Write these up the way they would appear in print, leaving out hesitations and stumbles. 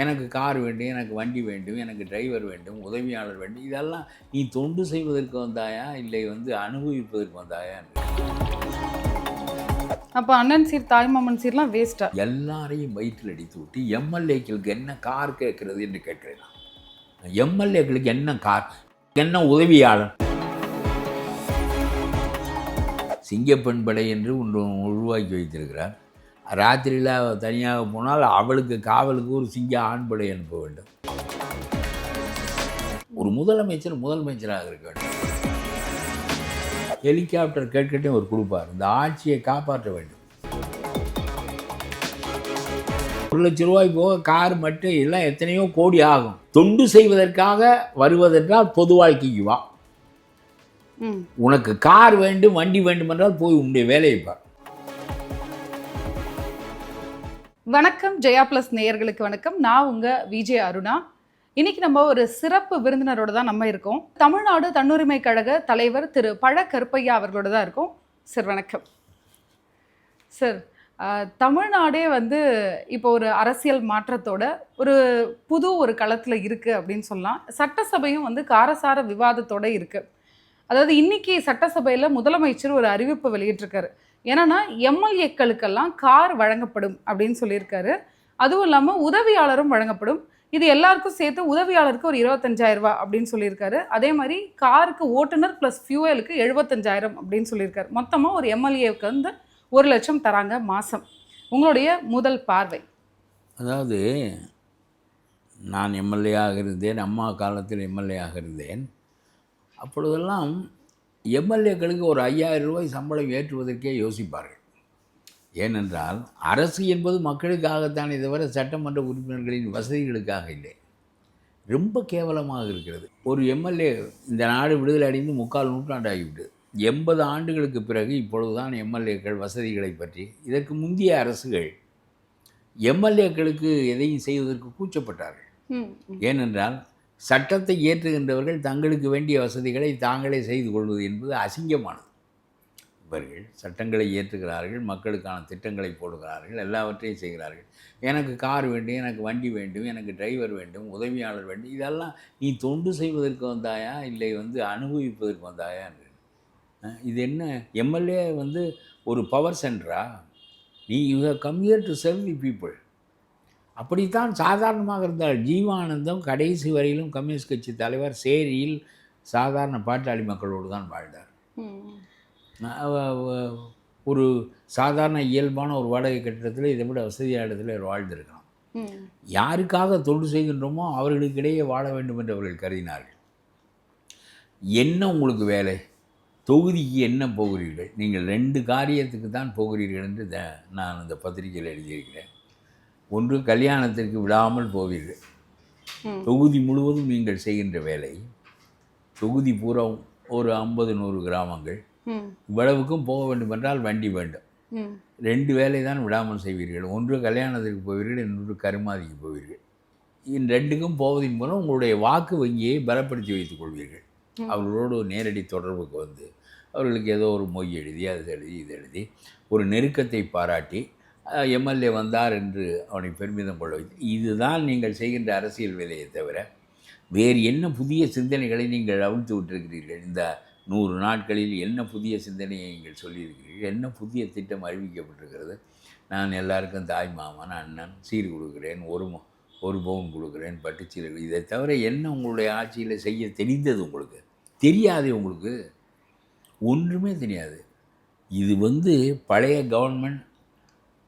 எனக்கு கார் வேண்டும், எனக்கு வண்டி வேண்டும், எனக்கு டிரைவர் வேண்டும், உதவியாளர் வேண்டும். இதெல்லாம் நீ தொண்டு செய்வதற்கு வந்தாயா, இல்லை அனுபவிப்பதற்கு வந்தாயா? அப்போ அண்ணன் சீர் தாய்மாமன் சீர்லாம் வேஸ்டா? எல்லாரையும் வயிற்றில் அடித்து விட்டு எம்எல்ஏக்களுக்கு என்ன கார் கேட்கறது என்று கேட்கிறேன். எம்எல்ஏக்களுக்கு என்ன கார், என்ன உதவியாளர்? சிங்கப்பெண் படை என்று ஒன்று உருவாக்கி வைத்திருக்கிறார். ராத்திரியில் தனியாக போனால் அவளுக்கு காவலுக்கு ஒரு சிங்க ஆண் படை அனுப்ப வேண்டும். ஒரு முதலமைச்சராக இருக்க வேண்டும். ஹெலிகாப்டர் கேட்கட்டே ஒரு கொடுப்பார். இந்த ஆட்சியை காப்பாற்ற வேண்டும். 1 லட்சம் ரூபாய் போக கார் மட்டும் எல்லாம் எத்தனையோ கோடி ஆகும். தொண்டு செய்வதற்காக வருவதென்றால் பொது வாழ்க்கைக்கு வா. உனக்கு கார் வேண்டும், வண்டி வேண்டும் என்றால் போய் உன்னுடைய வேலையை பார். வணக்கம் ஜெயா பிளஸ் நேயர்களுக்கு வணக்கம். நான் உங்க விஜே அருணா. இன்னைக்கு நம்ம ஒரு சிறப்பு விருந்தினரோட தான் நம்ம இருக்கோம். தமிழ்நாடு தன்னுரிமை கழக தலைவர் திரு பழ கருப்பையா அவர்களோட தான் இருக்கோம். சார் வணக்கம். சார், தமிழ்நாடே இப்போ ஒரு அரசியல் மாற்றத்தோட ஒரு களத்தில் இருக்குது அப்படின்னு சொல்லலாம். சட்டசபையும் காரசார விவாதத்தோடு இருக்குது. அதாவது இன்னைக்கு சட்டசபையில் முதலமைச்சர் ஒரு அறிவிப்பு வெளியிட்டிருக்காரு. ஏன்னா எம்எல்ஏக்களுக்கெல்லாம் கார் வழங்கப்படும் அப்படின்னு சொல்லியிருக்காரு. அதுவும் இல்லாமல் உதவியாளரும் வழங்கப்படும். இது எல்லாருக்கும் சேர்த்து உதவியாளருக்கு ஒரு 25,000 ரூபாய் அப்படின்னு சொல்லியிருக்காரு. அதே மாதிரி காருக்கு ஓட்டுநர் ப்ளஸ் ஃபியூவலுக்கு 75,000 அப்படின்னு சொல்லியிருக்காரு. மொத்தமாக ஒரு எம்எல்ஏவுக்கு 1 லட்சம் தராங்க மாதம். உங்களுடைய முதல் பார்வை? அதாவது நான் எம்எல்ஏயாக இருந்தேன், அம்மா காலத்தில் எம்எல்ஏயாக இருந்தேன். அப்பொழுதெல்லாம் எம்எல்ஏக்களுக்கு ஒரு 5,000 ரூபாய் சம்பளம் ஏற்றுவதற்கே யோசிப்பார்கள். ஏனென்றால் அரசு என்பது மக்களுக்காகத்தானே தவிர சட்டமன்ற உறுப்பினர்களின் வசதிகளுக்காக இல்லை. ரொம்ப கேவலமாக இருக்கிறது. ஒரு எம்எல்ஏ, இந்த நாடு விடுதலை அடைந்து 3/4 நூற்றாண்டு ஆகிவிட்டது. 80 ஆண்டுகளுக்கு பிறகு இப்பொழுதுதான் எம்எல்ஏக்கள் வசதிகளை பற்றி, இதற்கு முந்தைய அரசுகள் எம்எல்ஏக்களுக்கு எதையும் செய்வதற்கு கூச்சப்பட்டார்கள். ஏனென்றால் சட்டத்தை ஏற்றுகின்றவர்கள் தங்களுக்கு வேண்டிய வசதிகளை தாங்களே செய்து கொள்வது என்பது அசிங்கமானது. இவர்கள் சட்டங்களை ஏற்றுகிறார்கள், மக்களுக்கான திட்டங்களை போடுகிறார்கள், எல்லாவற்றையும் செய்கிறார்கள். எனக்கு கார் வேண்டும், எனக்கு வண்டி வேண்டும், எனக்கு டிரைவர் வேண்டும், உதவியாளர் வேண்டும். இதெல்லாம் நீ தொண்டு செய்வதற்கு வந்தாயா, இல்லை அனுபவிப்பதற்கு வந்தாயா? இது என்ன? எம்எல்ஏ ஒரு பவர் சென்டரா? நீ you have come here to serve the people. அப்படித்தான் சாதாரணமாக இருந்தால். ஜீவானந்தம் கடைசி வரையிலும் கம்யூனிஸ்ட் கட்சி தலைவர் சேரியில் சாதாரண பாட்டாளி மக்களோடு தான் வாழ்ந்தார். ஒரு சாதாரண இயல்பான ஒரு வாடகை கட்டிடத்தில் இதை விட வசதியான இடத்துல வாழ்ந்திருக்கலாம். யாருக்காக தொண்டு செய்கின்றோமோ அவர்களுக்கிடையே வாழ வேண்டும் என்று அவர்கள் கருதினார்கள். என்ன உங்களுக்கு வேலை? தொகுதிக்கு என்ன போகிறீர்கள்? நீங்கள் 2 காரியத்துக்கு தான் போகிறீர்கள் என்று நான் அந்த பத்திரிகையில் எழுதியிருக்கிறேன். ஒன்று, கல்யாணத்திற்கு விடாமல் போவீர்கள். தொகுதி முழுவதும் நீங்கள் செய்கின்ற வேலை. தொகுதி பூரா ஒரு 50-100 கிராமங்கள், இவ்வளவுக்கும் போக வேண்டும் என்றால் வண்டி வேண்டும். 2 வேலை தான் விடாமல் செய்வீர்கள். ஒன்று கல்யாணத்திற்கு போவீர்கள், இன்னொன்று கருமாதிக்கு போவீர்கள். இந்த 2க்கும் போவதன் மூலம் உங்களுடைய வாக்கு வங்கியை பலப்படுத்தி வைத்துக் கொள்வீர்கள். அவர்களோடு நேரடி தொடர்புக்கு அவர்களுக்கு ஏதோ ஒரு மொய் எழுதி, அது எழுதி, இது எழுதி, ஒரு நெருக்கத்தை பாராட்டி எம்எல்ஏ வந்தார் என்று அவனை பெருமிதம் கொள்ள வைத்து, இதுதான் நீங்கள் செய்கின்ற அரசியல் வேலையை தவிர வேறு என்ன புதிய சிந்தனைகளை நீங்கள் அவிழ்த்து விட்டிருக்கிறீர்கள்? இந்த 100 நாட்களில் என்ன புதிய சிந்தனையை நீங்கள் சொல்லியிருக்கிறீர்கள்? என்ன புதிய திட்டம் அறிவிக்கப்பட்டிருக்கிறது? நான் எல்லாருக்கும் தாய் மாமன், அண்ணன், சீர் கொடுக்குறேன், ஒரு பவுன் கொடுக்குறேன், பட்டுச்சீலை, இதை தவிர என்ன உங்களுடைய ஆட்சியில் செய்ய தெரிந்தது? உங்களுக்கு தெரியாது. உங்களுக்கு ஒன்றுமே தெரியாது. இது பழைய கவர்மெண்ட்,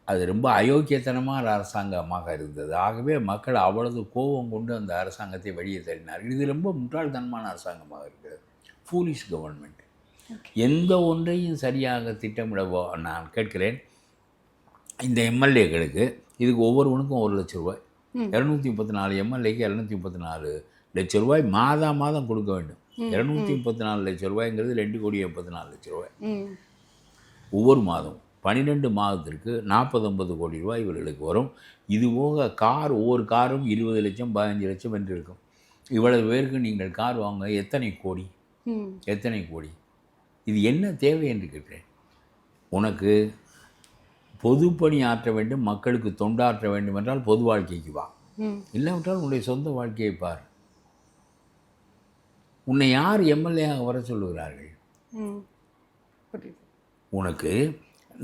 அது ரொம்ப அயோக்கியத்தனமான அரசாங்கமாக இருந்தது. ஆகவே மக்கள் அவ்வளவு கோபம் கொண்டு அந்த அரசாங்கத்தை வழியே தள்ளினார்கள். இது ரொம்ப முட்டாள்தனமான அரசாங்கமாக இருக்கிறது. Foolish government. எந்த ஒன்றையும் சரியாக திட்டமிடவோ. நான் கேட்கிறேன், இந்த எம்எல்ஏக்களுக்கு இதுக்கு ஒவ்வொருவனுக்கும் 1 லட்சம் ரூபாய், 234 எம்எல்ஏக்கு 234 லட்சம் ரூபாய் மாதம் கொடுக்க வேண்டும். 234 லட்சம் ரூபாய்ங்கிறது 2,84 லட்சம் ரூபாய் ஒவ்வொரு மாதம். 12 மாதத்திற்கு 40-50 கோடி ரூபாய் இவர்களுக்கு வரும். இது போக கார், ஒவ்வொரு காரும் 20 லட்சம் 15 லட்சம் என்று இருக்கும். இவ்வளவு பேருக்கு நீங்கள் கார் வாங்க எத்தனை கோடி? இது என்ன தேவை என்று கேட்கிறேன். உனக்கு பொதுப்பணி ஆற்ற வேண்டும், மக்களுக்கு தொண்டாற்ற வேண்டும் என்றால் பொது வாழ்க்கைக்கு வா. ம் இல்லாவிட்டால் உன்னுடைய சொந்த வாழ்க்கையை பார். உன்னை யார் எம்எல்ஏவாக வர சொல்லுகிறார்கள்? ம் புரியுது. உனக்கு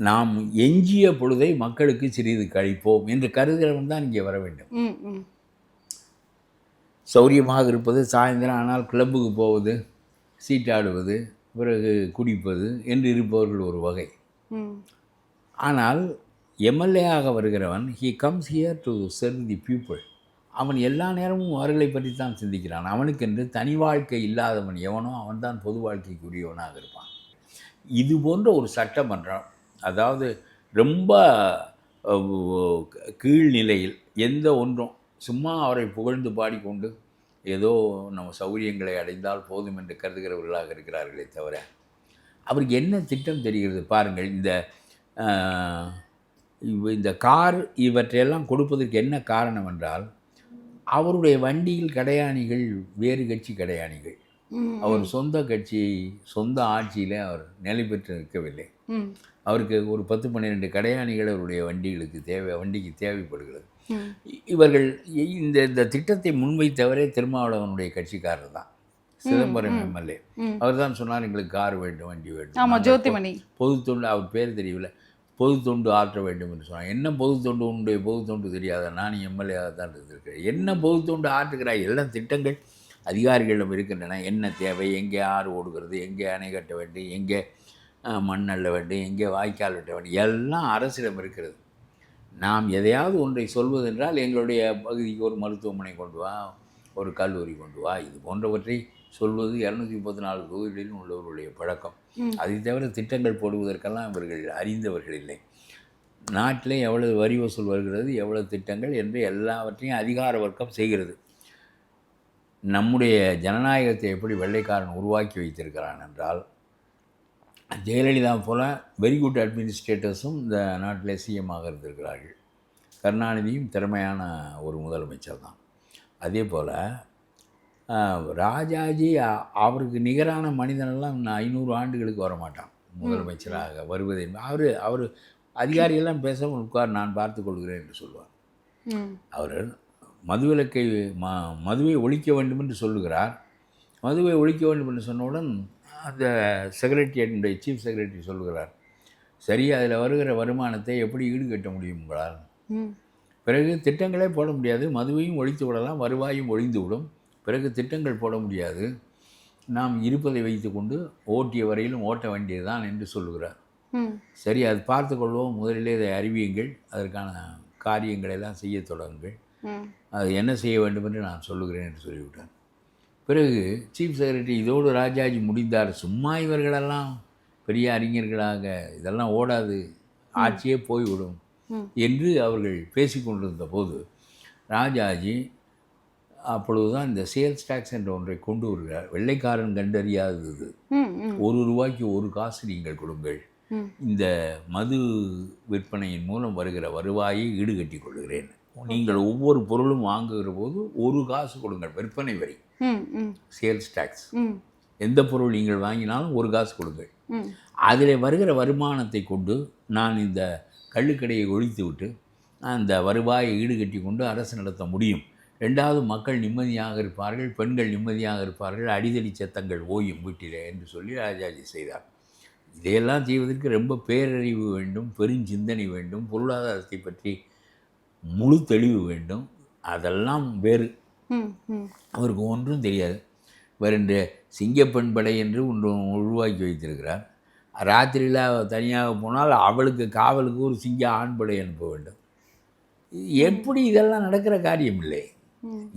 நாம் எஞ்சிய பொழுதை மக்களுக்கு சிறிது கழிப்போம் என்று கருதுகிறவன் தான் இங்கே வர வேண்டும். ம் ம் சௌரியமாக இருப்பது, சாயந்தரம் ஆனால் கிளப்புக்கு போவது, சீட்டாடுவது, பிறகு குடிப்பது என்று இருப்பவர்கள் ஒரு வகை. ம் ஆனால் எம்எல்ஏவாக வருகிறவன் he comes here to serve the people. அவன் எல்லா நேரமும் அவர்களை பற்றி தான் சிந்திக்கிறான். அவனுக்கென்று தனி வாழ்க்கை இல்லாதவன் எவனோ அவன்தான் பொது வாழ்க்கைக்குரியவனாக இருப்பான். இது போன்ற ஒரு சட்டமன்றம், அதாவது ரொம்ப கீழ்நிலையில் எந்த ஒன்றும் சும்மா அவரை புகழ்ந்து பாடிக்கொண்டு ஏதோ நம்ம சௌரியங்களை அடைந்தால் போதும் என்று கருதுகிறவர்களாக இருக்கிறார்களே தவிர அவருக்கு என்ன திட்டம் தெரிகிறது பாருங்கள். இந்த கார் இவற்றையெல்லாம் கொடுப்பதற்கு என்ன காரணம் என்றால், அவருடைய வண்டியில் கடையாணிகள் வேறு கட்சி கடையாணிகள். அவர் சொந்த கட்சி சொந்த ஆட்சியில் அவர் நிலை பெற்று நிற்கவில்லை. அவருக்கு ஒரு 10-12 கடையாணிகள் அவருடைய வண்டிக்கு தேவைப்படுகிறது. இவர்கள் இந்த திட்டத்தை முன்வைத்தவரே திருமாவளவனுடைய கட்சிக்காரர் தான், சிதம்பரம் எம்எல்ஏ. அவர் தான் சொன்னார் எங்களுக்கு கார் வேண்டும், வண்டி வேண்டும், ஜோதிமணி பொது தொண்டு, அவர் பேர் தெரியவில்லை, பொது தொண்டு ஆற்ற வேண்டும் என்று சொன்னார். என்ன பொது தொண்டு? உன்னுடைய பொது தொண்டு தெரியாத? நான் எம்எல்ஏவாக தான் இருந்திருக்கிறேன். என்ன பொது தொண்டு ஆற்றுகிறாய்? எல்லாம் திட்டங்கள் அதிகாரிகளிடம் இருக்கின்றன. என்ன தேவை, எங்கே ஆறு ஓடுகிறது, எங்கே அணை கட்ட வேண்டும், எங்கே மண் அள்ள வேண்டும், எங்கே வாய்க்கால் வெட்ட வேண்டும், எல்லாம் அரசிடம் இருக்கிறது. நாம் எதையாவது ஒன்றை சொல்வதென்றால் எங்களுடைய பகுதிக்கு ஒரு மருத்துவமனை கொண்டு வா, ஒரு கல்லூரி கொண்டு வா, இது போன்றவற்றை சொல்வது 234 தொகுதிகளிலும் உள்ளவர்களுடைய பழக்கம். அதை தவிர திட்டங்கள் போடுவதற்கெல்லாம் இவர்கள் அறிந்தவர்கள் இல்லை. நாட்டிலே எவ்வளவு வரி வசூல் வருகிறது, எவ்வளவு திட்டங்கள் என்று எல்லாவற்றையும் அதிகார வர்க்கம் செய்கிறது. நம்முடைய ஜனநாயகத்தை எப்படி வெள்ளைக்காரன் உருவாக்கி வைத்திருக்கிறான் என்றால், ஜெயலலிதா போல வெரி குட் அட்மினிஸ்ட்ரேட்டர்ஸும் இந்த நாட்டில் சிஎம்மாக இருந்திருக்கிறார்கள். கருணாநிதியும் திறமையான ஒரு முதலமைச்சர் தான். அதே போல் ராஜாஜி அவருக்கு நிகரான மனிதனெல்லாம் இன்னும் 500 ஆண்டுகளுக்கு வரமாட்டான் முதலமைச்சராக வருவது. அவர் அதிகாரியெல்லாம் பேசாமல் உட்கார், நான் பார்த்து கொள்கிறேன் என்று சொல்லுவார். அவர் மதுவிலக்கை மதுவை ஒழிக்க வேண்டும் என்று சொல்லுகிறார். மதுவை ஒழிக்க வேண்டும் என்று சொன்னவுடன் அந்த செக்ரட்டரியனுடைய சீஃப் செக்ரட்டரி சொல்லுகிறார், சரி அதில் வருகிற வருமானத்தை எப்படி ஈடுகட்ட முடியும் உங்களால்? பிறகு திட்டங்களே போட முடியாது, மதுவையும் ஒழித்து விடலாம், வருவாயும் ஒழிந்து விடும், பிறகு திட்டங்கள் போட முடியாது, நாம் இருப்பதை வைத்து கொண்டு ஓட்டிய வரையிலும் ஓட்ட வேண்டியது தான் என்று சொல்லுகிறார். சரி அது பார்த்து கொள்வோம், முதலிலே இதை அறிவியுங்கள், அதற்கான காரியங்களை எல்லாம் செய்ய தொடங்குங்கள், அது என்ன செய்ய வேண்டும் என்று நான் சொல்லுகிறேன் என்று சொல்லிவிட்டார். பிறகு சீஃப் செக்ரட்டரி இதோடு ராஜாஜி முடிந்தார், சும்மா இவர்களெல்லாம் பெரிய அறிஞர்களாக இதெல்லாம் ஓடாது, ஆட்சியே போய்விடும் என்று அவர்கள் பேசிக்கொண்டிருந்த போது ராஜாஜி அப்பொழுதுதான் இந்த சேல்ஸ் டாக்ஸ் என்ற ஒன்றை கொண்டு வருகிறார். வெள்ளைக்காரன் கண்டறியாதது, ₹1 1 காசு நீங்கள் கொடுங்கள், இந்த மது விற்பனையின் மூலம் வருகிற வருவாயை ஈடுகட்டி கொள்கிறேன், நீங்கள் ஒவ்வொரு பொருளும் வாங்குகிற போது 1 காசு கொடுங்கள், விற்பனை வரி சேல்ஸ் டாக்ஸ், எந்த பொருள் நீங்கள் வாங்கினாலும் 1 காசு கொடுங்கள், அதில் வருகிற வருமானத்தை கொண்டு நான் இந்த கள்ளுக்கடையை ஒழித்து விட்டு அந்த வருவாயை ஈடுகட்டி கொண்டு அரசு நடத்த முடியும். 2வது மக்கள் நிம்மதியாக இருப்பார்கள், பெண்கள் நிம்மதியாக இருப்பார்கள், அடிதடி சத்தங்கள் ஓயும் வீட்டிலே என்று சொல்லி ராஜாஜி செய்தார். இதையெல்லாம் செய்வதற்கு ரொம்ப பேரறிவு வேண்டும், பெருஞ்சிந்தனை வேண்டும், பொருளாதாரத்தை பற்றி முழு தெளிவு வேண்டும். அதெல்லாம் வேறு, அவருக்கு ஒன்றும் தெரியாது. வேறு சிங்கப்பெண் படை என்று ஒன்று உருவாக்கி வைத்திருக்கிறார். ராத்திரியில் தனியாக போனால் அவளுக்கு காவலுக்கு ஒரு சிங்க ஆண் படை அனுப்ப வேண்டும். எப்படி இதெல்லாம் நடக்கிற காரியம் இல்லை.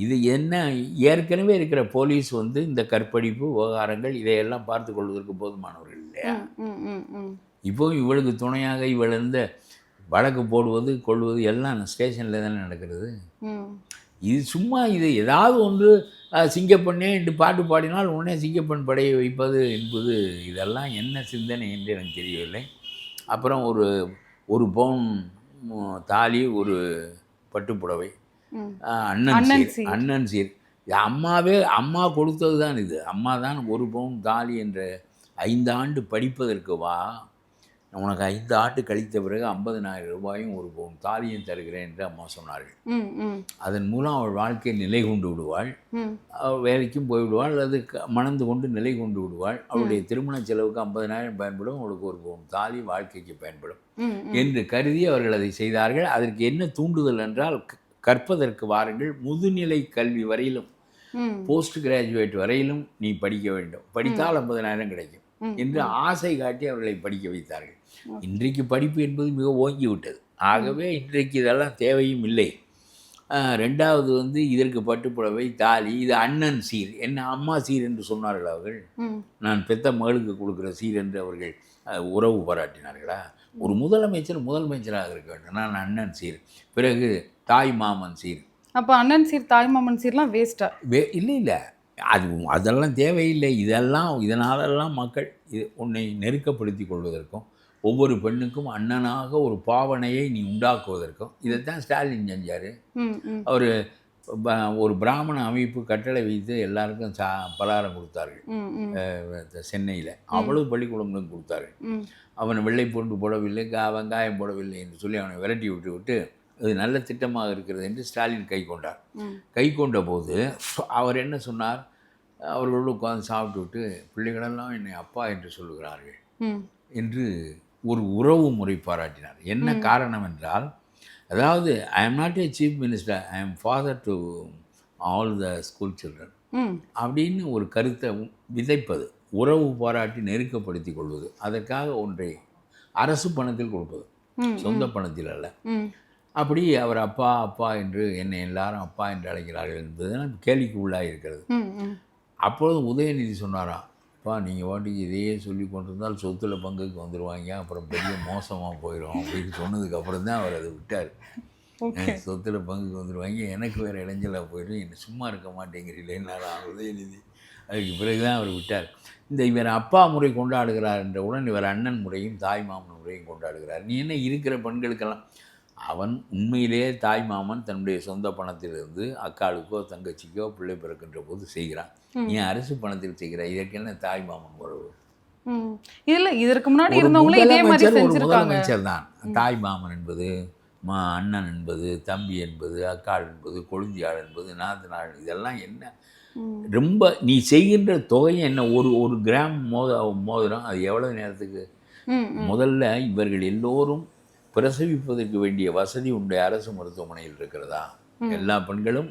இது என்ன, ஏற்கனவே இருக்கிற போலீஸ் இந்த கற்பழிப்பு விவகாரங்கள் இதையெல்லாம் பார்த்து கொள்வதற்கு போதுமானவர்கள் இல்லையா? இப்போ இவளுக்கு துணையாக இவள் வழக்கு போடுவது கொள்வது எல்லாம் ஸ்டேஷனில் தானே நடக்கிறது. இது சும்மா இது ஏதாவது ஒன்று சிங்கப்பெண்ணே என்று பாட்டு பாடினால் உடனே சிங்கப்பெண் படையை வைப்பது என்பது இதெல்லாம் என்ன சிந்தனை என்று எனக்கு தெரியவில்லை. அப்புறம் ஒரு பவுன் தாலி, ஒரு பட்டுப்புடவை, அண்ணன் சீர், அம்மா கொடுத்தது தான். இது அம்மா தான் 1 பவுன் தாலி என்ற 5 ஆண்டு படிப்பதற்கு வா, உனக்கு 5 ஆண்டு கழித்த பிறகு 50,000 ரூபாயும் ஒரு பவுன் தாலியும் தருகிறேன் என்று அம்மா சொன்னார்கள். ம், ம், அதன் மூலம் அவள் வாழ்க்கை நிலை கொண்டு விடுவாள். ம், அவள் வேலைக்கும் போய்விடுவாள், அல்லது மணந்து கொண்டு நிலை கொண்டு விடுவாள். அவளுடைய திருமண செலவுக்கு 50,000 பயன்படும், அவளுக்கு ஒரு பவுன் தாலி வாழ்க்கைக்கு பயன்படும் ம், என்று கருதி அவர்கள் அதை செய்தார்கள். அதற்கு என்ன தூண்டுதல் என்றால், கற்பதற்கு வாருங்கள், முதுநிலை கல்வி வரையிலும் ம், போஸ்ட் கிராஜுவேட் வரையிலும் நீ படிக்க வேண்டும், படித்தால் 50,000 கிடைக்கும் என்று ஆசை காட்டி அவர்களை படிக்க வைத்தார்கள். இன்றைக்கு படிப்பு என்பது மிக ஓங்கிவிட்டது. ஆகவே இன்றைக்கு இதெல்லாம் தேவையும் இல்லை. ரெண்டாவது வந்து இதற்கு பட்டுப்புடவை, தாலி, இது அண்ணன் சீர், என்ன அம்மா சீர் என்று சொன்னார்கள் அவர்கள். ம், நான் பெத்த மகளுக்கு கொடுக்குற சீர் என்று அவர்கள் உறவு பாராட்டினார்களா? ஒரு முதலமைச்சராக இருக்க வேண்டும், நான் அண்ணன் சீர், பிறகு தாய் மாமன் சீர். அப்ப அண்ணன் சீர் தாய் மாமன் சீர்லாம் வேஸ்டா? இல்லை அதெல்லாம் தேவையில்லை. இதனாலெல்லாம் மக்கள் உன்னை நெருக்கப்படுத்தி கொள்வதற்கும், ஒவ்வொரு பெண்ணுக்கும் அண்ணனாக ஒரு பாவனையை நீ உண்டாக்குவதற்கும் இதைத்தான் ஸ்டாலின் செஞ்சார். அவர் ஒரு பிராமண அமைப்பு கட்டளை வைத்து எல்லாருக்கும் பலகாரம் கொடுத்தார்கள் சென்னையில். அவ்வளவு பள்ளிக்கூடங்களும் கொடுத்தார்கள். அவன் வெள்ளை பூண்டு போடவில்லை, வெங்காயம் போடவில்லை என்று சொல்லி அவனை விரட்டி விட்டு அது நல்ல திட்டமாக இருக்கிறது என்று ஸ்டாலின் கை கொண்டார். கை கொண்ட போது அவர் என்ன சொன்னார்? அவர்களோடு உட்காந்து சாப்பிட்டு விட்டு, பிள்ளைகளெல்லாம் என்னை அப்பா என்று சொல்லுகிறார்கள் என்று ஒரு உறவு முறை பாராட்டினார். என்ன காரணம் என்றால், அதாவது I am not a chief minister, I am father to all the school children அப்படின்னு ஒரு கருத்தை விதைப்பது, உறவு பாராட்டி நெருக்கப்படுத்தி கொள்வது, அதற்காக ஒன்றை அரசு பணத்தில் கொடுப்பது, சொந்த பணத்தில் அல்ல. அப்படி அவர் அப்பா அப்பா என்று என்னை எல்லாரும் அப்பா என்று அழைக்கிறார்கள் என்பதுதான் கேள்விக்கு உள்ளாக இருக்கிறது. அப்பொழுது உதயநிதி சொன்னாராம், அப்பா நீங்கள் வாட்டிக்கு இதையே சொல்லி கொண்டிருந்தால் சொத்துல பங்குக்கு வந்துடுவாங்க, அப்புறம் பெரிய மோசமாக போயிடும் அப்படின்னு சொன்னதுக்கு அப்புறம் தான் அவர் அதை விட்டார். சொத்துல பங்குக்கு வந்துடுவாங்க, எனக்கு வேறு இடைஞ்சலாக போயிடும், என்னை சும்மா இருக்க மாட்டேங்கிறீங்களேன்னாரா உதயநிதி. அதுக்கு பிறகு தான் அவர் விட்டார். இவர் அப்பா முறை கொண்டாடுகிறார் என்றவுடன் இவர் அண்ணன் முறையும் தாய் மாமன் முறையும் கொண்டாடுகிறார். நீ என்ன இருக்கிற பெண்களுக்கெல்லாம், அவன் உண்மையிலேயே தாய் மாமன் தன்னுடைய சொந்த பணத்திலிருந்து அக்காளுக்கோ தங்கச்சிக்கோ பிள்ளை பிறக்கின்ற போது செய்கிறான். நீ அரசு பணத்தில் செய்கிற, இதற்கு என்ன தாய் மாமன் உறவு? இல்லை, இதற்கு முன்னாடி இருந்தவங்களே இதே மாதிரி செஞ்சிருக்காங்க. முதலமைச்சர் தான் தாய் மாமன் என்பது, அண்ணன் என்பது, தம்பி என்பது, அக்காள் என்பது, கொழுந்தியாள் என்பது, நாத்தனாள், இதெல்லாம் என்ன? ரொம்ப நீ செய்கின்ற தொகையை என்ன? ஒரு கிராம் மோதிரம் அது எவ்வளவு நேரத்துக்கு? முதல்ல இவர்கள் எல்லோரும் பிரசவிப்பதற்கு வேண்டிய வசதி உடைய அரசு மருத்துவமனையில் இருக்கிறதா? எல்லா பெண்களும்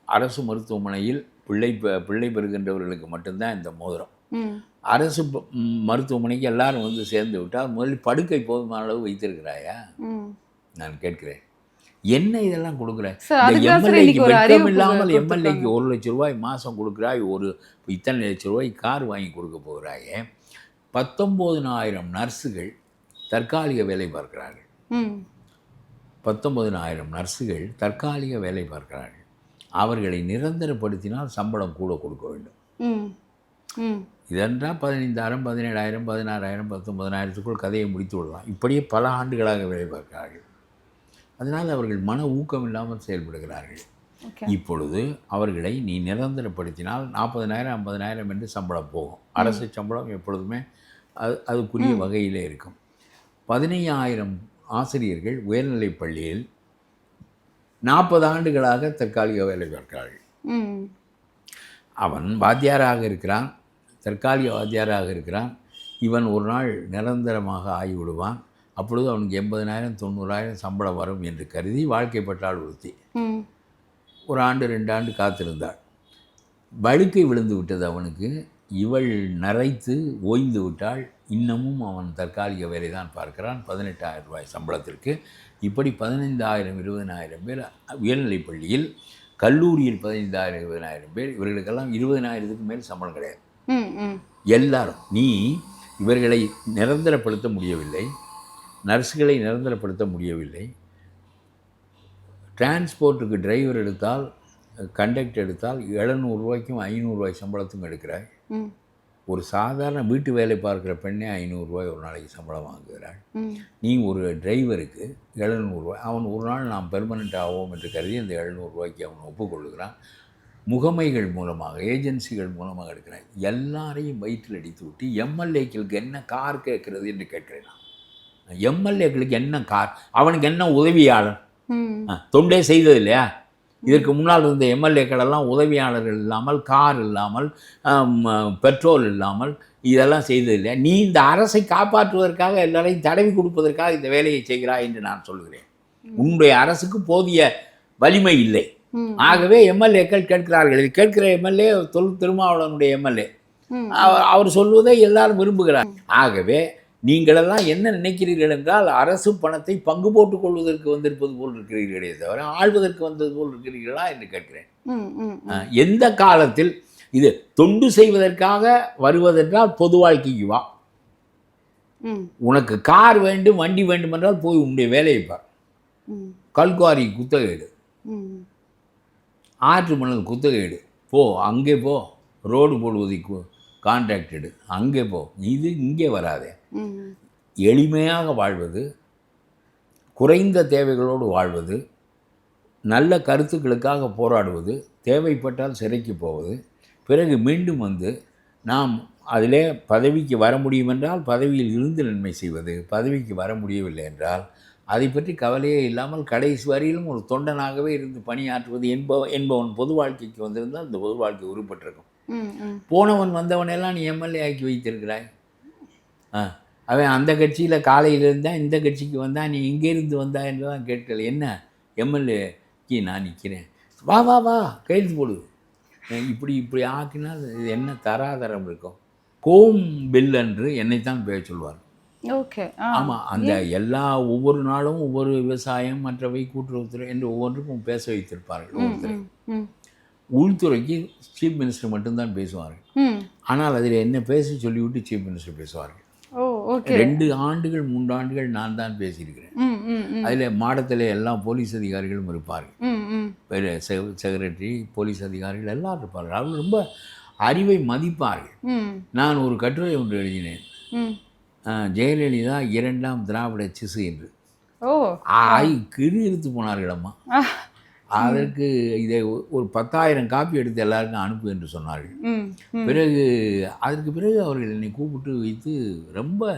அரசு மருத்துவமனையில் பிள்ளை பெறுகின்றவர்களுக்கு மட்டும்தான் இந்த மோதிரம். அரசு மருத்துவமனைக்கு எல்லாரும் வந்து சேர்ந்து விட்டால் முதலில் படுக்கை போதுமான அளவு வைத்திருக்கிறாயா? நான் கேட்கிறேன். என்ன இதெல்லாம் கொடுக்குறேன்? எம்எல்ஏக்கு வெட்கம் இல்லாமல் எம்எல்ஏக்கு 1 லட்ச ரூபாய் மாதம் கொடுக்குறாய், இத்தனை லட்ச ரூபாய் கார் வாங்கி கொடுக்க போகிறாயே. 19,000 நர்ஸுகள் தற்காலிக வேலை பார்க்கிறார்கள். 19,000 நர்ஸுகள் தற்காலிக வேலை பார்க்கிறார்கள். அவர்களை நிரந்தரப்படுத்தினால் சம்பளம் கூட கொடுக்க வேண்டும். இதென்றால் 15,000, 17,000, 16,000, 19,000க்குள் கதையை முடித்து விடலாம். இப்படியே பல ஆண்டுகளாக வேலை பார்க்கிறார்கள். அதனால் அவர்கள் மன ஊக்கம் இல்லாமல் செயல்படுகிறார்கள். இப்பொழுது அவர்களை நீ நிரந்தரப்படுத்தினால் 40,000, 50,000 என்று சம்பளம் போகும். அரசு சம்பளம் எப்பொழுதுமே அதுக்குரிய வகையிலே இருக்கும். 15,000 ஆசிரியர்கள் உயர்நிலைப் பள்ளியில் 40 ஆண்டுகளாக தற்காலிக வேலை பார்க்கிறார்கள். அவன் வாத்தியாராக இருக்கிறான், தற்காலிக வாத்தியாராக இருக்கிறான். இவன் ஒரு நாள் நிரந்தரமாக ஆகிவிடுவான். அப்பொழுது அவனுக்கு 80,000, 90,000 சம்பளம் வரும் என்று கருதி வாழ்க்கைப்பட்டால் ஒருத்தி 1 ஆண்டு 2 ஆண்டு காத்திருந்தாள். வழுக்கை விழுந்து விட்டது அவனுக்கு. இவள் நரைத்து ஓய்ந்து விட்டாள். இன்னமும் அவன் தற்காலிக வேலை தான் பார்க்கிறான் 18,000 ரூபாய் சம்பளத்திற்கு. இப்படி 15,000, 20,000 பேர் உயர்நிலைப் பள்ளியில், கல்லூரியில் 15,000, 20,000 பேர். இவர்களுக்கெல்லாம் 20,000க்கு மேல் சம்பளம் கிடையாது. எல்லாரும் நீ இவர்களை நிரந்தரப்படுத்த முடியவில்லை, நர்ஸுகளை நிரந்தரப்படுத்த முடியவில்லை. டிரான்ஸ்போர்ட்டுக்கு டிரைவர் எடுத்தால், கண்டக்டர் எடுத்தால் 700 ரூபாய்க்கும் 500 ரூபாய் சம்பளத்துக்கும் எடுக்கிறாய். ஒரு சாதாரண வீட்டு வேலை பார்க்குற பெண்ணே 500 ரூபாய் ஒரு நாளைக்கு சம்பளம் வாங்குகிறாள். நீ ஒரு டிரைவருக்கு 700 ரூபாய். அவன் ஒரு நாள் நாம் பெர்மனெண்ட் ஆவோம் என்று கருதி அந்த 700 ரூபாய்க்கு அவன் ஒப்புக்கொள்ளுகிறான். முகமைகள் மூலமாக, ஏஜென்சிகள் மூலமாக எடுக்கிறான். எல்லாரையும் வயிற்றில் அடித்து விட்டு எம்எல்ஏக்களுக்கு என்ன கார் கேட்கிறது என்று கேட்கிறேன். எம்எல்ஏக்களுக்கு என்ன கார், அவனுக்கு என்ன உதவியாளர், ம். தொண்டே செய்தது இல்லையா? இதற்கு முன்னால் இருந்த எம்எல்ஏக்கள் எல்லாம் உதவியாளர்கள் இல்லாமல், கார் இல்லாமல், பெட்ரோல் இல்லாமல் இதெல்லாம் செய்தது இல்லையா? நீ இந்த அரசை காப்பாற்றுவதற்காக எல்லாரையும் தடவி கொடுப்பதற்காக இந்த வேலையை செய்கிறாய் என்று நான் சொல்கிறேன். உன்னுடைய அரசுக்கு போதிய வலிமை இல்லை. ஆகவே எம்எல்ஏக்கள் கேட்கிறார்கள். இது கேட்கிற எம்எல்ஏ திருமாவளவனுடைய எம்எல்ஏ. அவர் சொல்வதை எல்லாரும் விரும்புகிறார். ஆகவே நீங்களெல்லாம் என்ன நினைக்கிறீர்கள் என்றால், அரசு பணத்தை பங்கு போட்டுக் கொள்வதற்கு வந்திருப்பது போல் இருக்கிறீர்களே தவிர ஆள்வதற்கு வந்தது போல் இருக்கிறீர்களா என்று கேட்கிறேன். எந்த காலத்தில் இது தொண்டு செய்வதற்காக வருவதென்றால் பொது வாழ்க்கைக்கு வா. உனக்கு கார் வேண்டும், வண்டி வேண்டும் என்றால் போய் உன்னுடைய வேலையை பார். கல்குவாரி குத்தகைடு, ஆற்று மணல் குத்தகைடு, போ அங்கே போ. ரோடு போடுவதற்கு கான்ட்ராக்டடு, அங்கே போ. இது இங்கே வராதே. எளிமையாக வாழ்வது, குறைந்த தேவைகளோடு வாழ்வது, நல்ல கருத்துக்களுக்காக போராடுவது, தேவைப்பட்டால் சிறைக்கு போவது, பிறகு மீண்டும் வந்து நாம் அதிலே பதவிக்கு வர முடியும் என்றால் பதவியில் இருந்து நன்மை செய்வது, பதவிக்கு வர முடியவில்லை என்றால் அதை பற்றி கவலையே இல்லாமல் கடைசி வரையிலும் ஒரு தொண்டனாகவே இருந்து பணியாற்றுவது என்பவன் பொது வாழ்க்கைக்கு வந்திருந்தால் இந்த பொது வாழ்க்கை உருப்பட்டிருக்கும். போனவன் வந்தவனெல்லாம் நீ எம்எல்ஏ ஆக்கி வைத்திருக்கிறாய். அவன் அந்த கட்சியில் காலையில் இருந்தால் இந்த கட்சிக்கு வந்தால், நீ இங்கேருந்து வந்தா என்று தான் கேட்கல. என்ன எம்எல்ஏக்கு நான் நிற்கிறேன், வா வா வா கையெழுத்து போடு. இப்படி ஆக்கினால் இது என்ன தராதரம் இருக்கும்? கோம் பில் என்று என்னைத்தான் பேச சொல்வார். ஓகே, ஆமாம். அந்த எல்லா ஒவ்வொரு நாளும் ஒவ்வொரு விவசாயம், மற்றவை கூட்டுறவுத்துறை என்று ஒவ்வொன்றுக்கும் பேச வைத்திருப்பார்கள். ஒவ்வொருத்தரை உள்துறைக்கு சீஃப் மினிஸ்டர் மட்டும்தான் பேசுவார்கள். ஆனால் அதில் என்ன பேச சொல்லிவிட்டு சீஃப் மினிஸ்டர் பேசுவார்கள். 2 ஆண்டுகள் 3 ஆண்டுகள் நான் தான் பேசியிருக்கிறேன். அதில் மாடத்தில் எல்லா போலீஸ் அதிகாரிகளும் இருப்பார்கள், செக்ரட்டரி, போலீஸ் அதிகாரிகள் எல்லாம் இருப்பார்கள். அவர்கள் ரொம்ப அறிவை மதிப்பார்கள். நான் ஒரு கட்டுரை ஒன்று எழுதினேன், ஜெயலலிதா 2ஆம் திராவிட சிசு என்று. கிழித்து போனார்கள் அம்மா. அதற்கு இதை ஒரு 10,000 காப்பி எடுத்து எல்லாருக்கும் அனுப்பு என்று சொன்னார்கள். அதற்கு பிறகு அவர்கள் என்னை கூப்பிட்டு வைத்து ரொம்ப